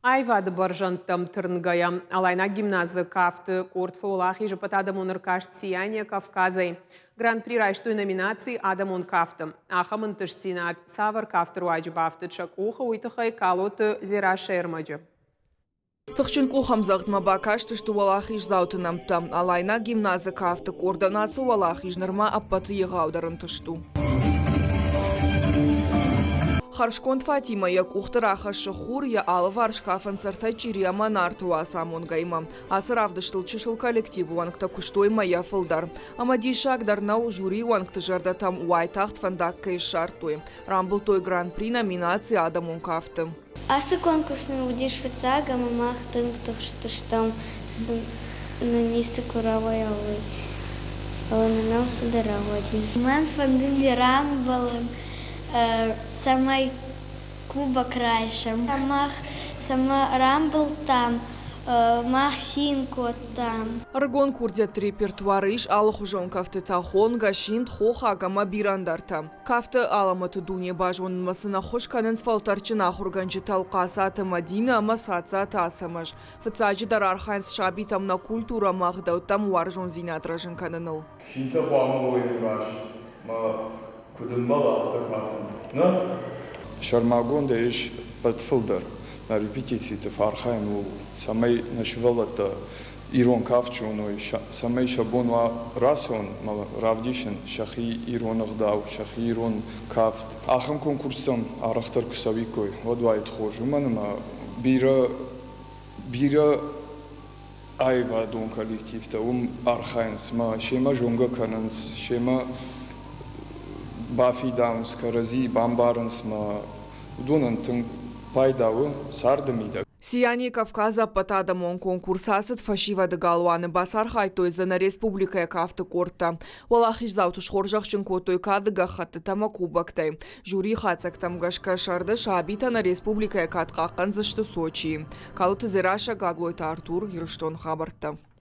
Айвады баржантам тырнгая. Алайна гимназы кафты куртфолах и жопатадам уныркашт сияние Кавказай. Гран-при райштой номинации Адамон кафты. Ахамын тыштинат савар кафты руаджибафты чакуха уйтахай калоты зира шермаджи. Тахчин кухам загтма бакашты, что валахиш заутынамта. Алайна гимназы кафты координасы валахиш нырма аппаты егаударын тышту. Харшконт Фатима як ухтыраха шахур я алвар шкафан цартай чириама нартуа самон гайма. Асыр авдыштыл чышыл коллектив уанкта куштой моя фылдар. Амади шагдар нау жюри уанкта жарда там уайтахт фандакка и шартуй. Рамбл той гран-при номинации Адамон кафты. Асы конкурсны удиш фицага мамах тынктых штыштам нанисы куравай алый. Алананал садаравади. Ман фандынди рамбалым самай кубок райшем. Сама рамбл там, мах синко там. Аргон курдет репертуары иш алых ужон кафты тахон гашимт хоха гама бирандарта. Кафты аламаты дуне бажон масына хош канен сфалтарчына хурганчы талқасаты Мадина масаца тасамаш. Фацаджи дар архайнс шабитам на культура махдау там уаржон зинатражын каненыл. Шинта хуамовой раш, ма кудыммал автокафын. На? Шармагон дэш подфилдер. На репетиции-то фархайну самой нашивала-то ирон кавчуну, самой шабонва расон, равдишен, шахи иронах дау, шахи ирон кавт. Ахам конкурсом арахтар кусавикой, вот вайт хожу, манама бира айва дон коллектив-то, архайнс, ма шема жонга кананс, шема Бафи даунс, карази, бамбаранс, ма удонантын пайдавы сардымида. Сияние Кавказа патадамон конкурсасыт фашивады галуаны басар хайтойзы на республикая кафты корта. Валахиш заутыш хоржақчын котой кадыга хатты тама кубактай. Жюри хацак там гашка шарды шабита на республикая катқаққан зышты Сочи. Калуты зираша гаглойта Артур Ерштон хабарта.